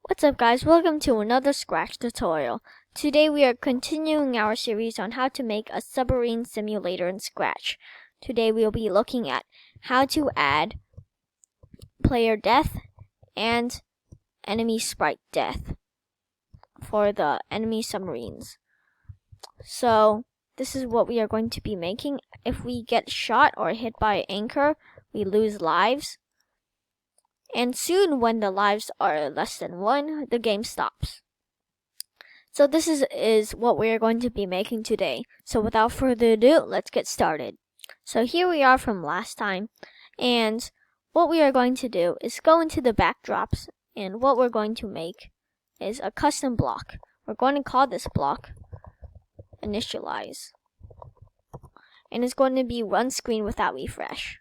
What's up guys, welcome to another Scratch tutorial. Today we are continuing our series on how to make a submarine simulator in Scratch. Today we will be looking at how to add player death and enemy sprite death for the enemy submarines. So this is what we are going to be making. If we get shot or hit by an anchor, we lose lives. And soon, when the lives are less than 1, the game stops. So this is what we are going to be making today. So without further ado, let's get started. So here we are from last time. And what we are going to do is go into the backdrops. And what we're going to make is a custom block. We're going to call this block initialize. And it's going to be run screen without refresh.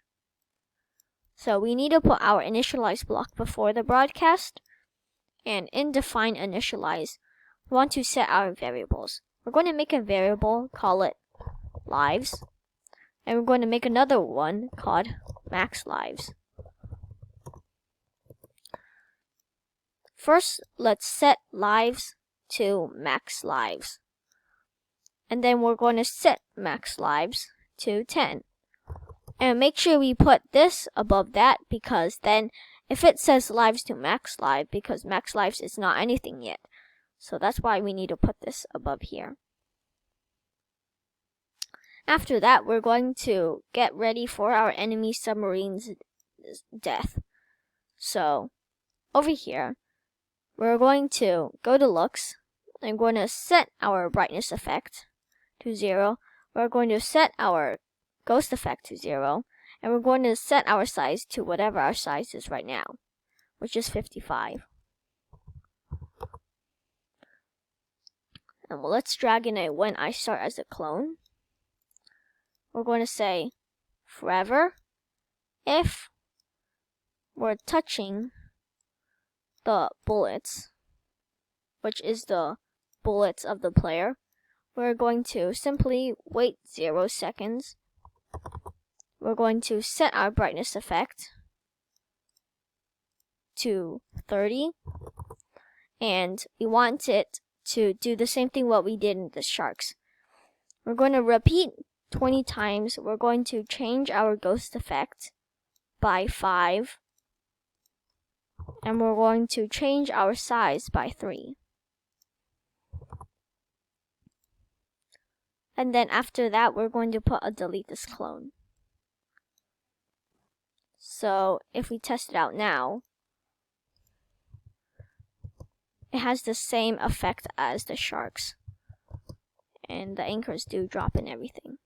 So we need to put our initialize block before the broadcast, and in define initialize, we want to set our variables. We're going to make a variable, call it lives, and we're going to make another one called max lives. First, let's set lives to max lives, and then we're going to set max lives to 10. And make sure we put this above that, because then if it says lives to max live, because max lives is not anything yet. So that's why we need to put this above here. After that, we're going to get ready for our enemy submarines death. So over here, we're going to go to looks. I'm going to set our brightness effect to 0. We're going to set our ghost effect to 0, and we're going to set our size to whatever our size is right now, which is 55. And let's drag in a when I start as a clone. We're going to say forever if we're touching the bullets, which is the bullets of the player. We're going to simply wait 0 seconds. We're going to set our brightness effect to 30, and we want it to do the same thing what we did in the sharks. We're going to repeat 20 times. We're going to change our ghost effect by 5, and we're going to change our size by 3. And then after that, we're going to put a delete this clone. So if we test it out now, it has the same effect as the sharks. And the anchors do drop and everything.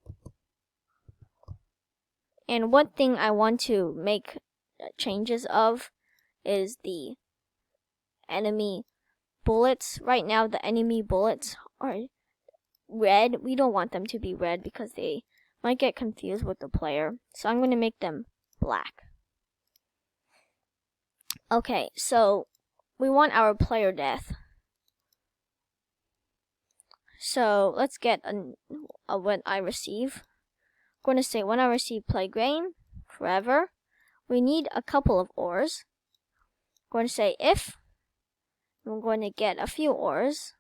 And one thing I want to make changes of is the enemy bullets. Right now, the enemy bullets are red. We don't want them to be red because they might get confused with the player. So I'm going to make them black. Okay, so we want our player death. So let's get a when I receive. I'm going to say when I receive play grain forever. We need a couple of ores. I'm going to say if. I'm going to get a few ores.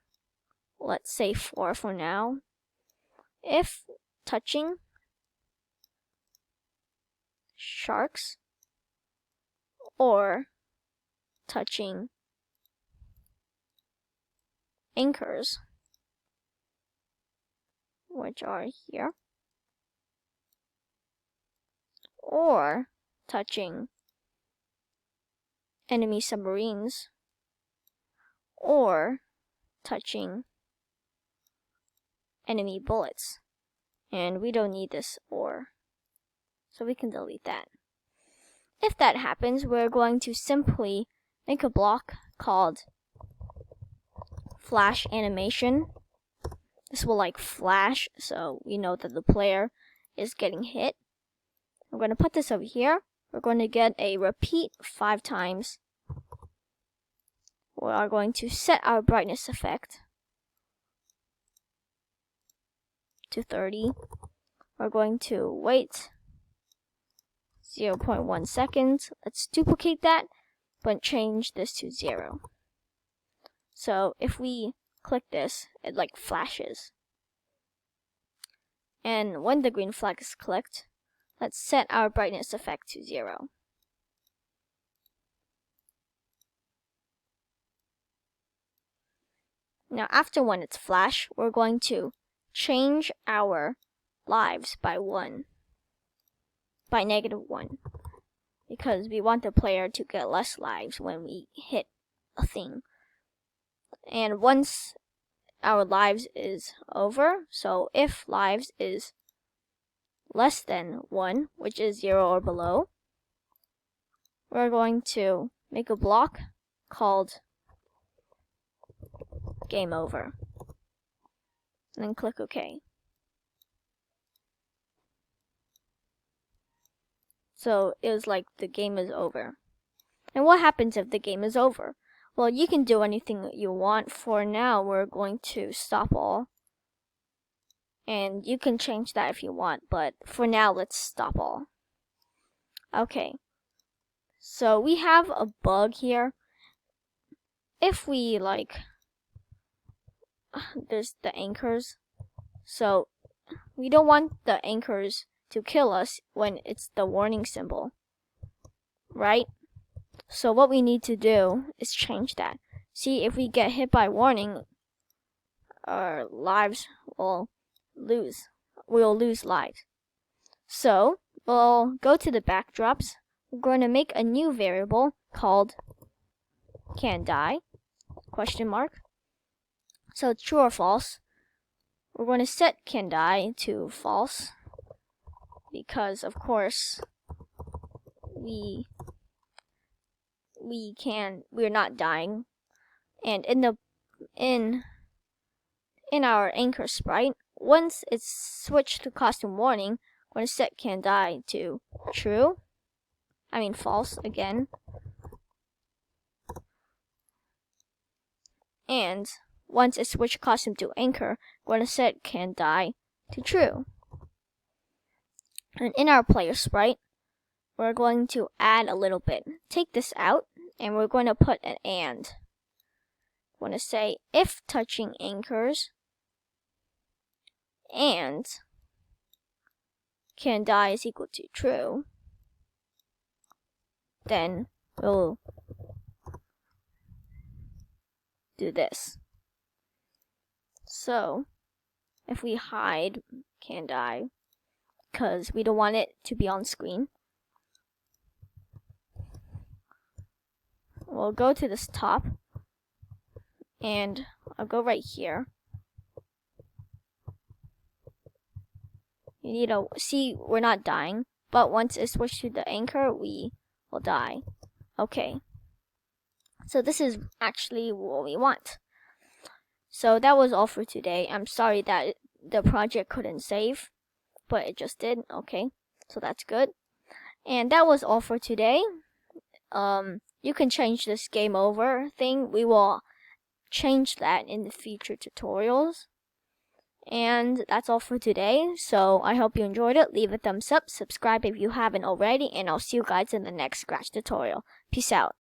Let's say 4 for now. If touching sharks or touching anchors, which are here, or touching enemy submarines, or touching enemy bullets. And we don't need this or, so we can delete that. If that happens, we're going to simply make a block called flash animation. This will flash, so we know that the player is getting hit. We're going to put this over here. We're going to get a repeat 5 times. We are going to set our brightness effect to 30. We're going to wait 0.1 seconds. Let's duplicate that, but change this to 0. So if we click this, it like flashes. And when the green flag is clicked, let's set our brightness effect to 0. Now after when it's flashed, we're going to change our lives by -1, because we want the player to get less lives when we hit a thing. And once our lives is over, so if lives is less than 1, which is 0 or below, we're going to make a block called game over, and then click OK. So it was like the game is over. And what happens if the game is over? Well, you can do anything that you want. For now, we're going to stop all. And you can change that if you want, but for now, let's stop all. Okay. So we have a bug here. If we there's the anchors. So we don't want the anchors to kill us when it's the warning symbol, right? So what we need to do is change that. See, if we get hit by warning, our lives will lose. We'll lose lives. So we'll go to the backdrops. We're going to make a new variable called can die, ? So true or false. We're going to set can die to false, because of course we're not dying. And in our anchor sprite, once it's switched to costume warning, we're going to set can die to false again. And once it's switched costume to anchor, we're going to set can die to true. And in our player sprite, we're going to add a little bit. Take this out, and we're going to put an and. We're going to say if touching anchors and can die is equal to true, then we'll do this. So if we hide can die, because we don't want it to be on screen, we'll go to this top, and I'll go right here. You need to see we're not dying, but once it's switched to the anchor, we will die. Okay. So this is actually what we want. So that was all for today. I'm sorry that the project couldn't save, but it just did. Okay, so that's good. And that was all for today. You can change this game over thing. We will change that in the future tutorials. And that's all for today. So I hope you enjoyed it. Leave a thumbs up, subscribe if you haven't already, and I'll see you guys in the next Scratch tutorial. Peace out.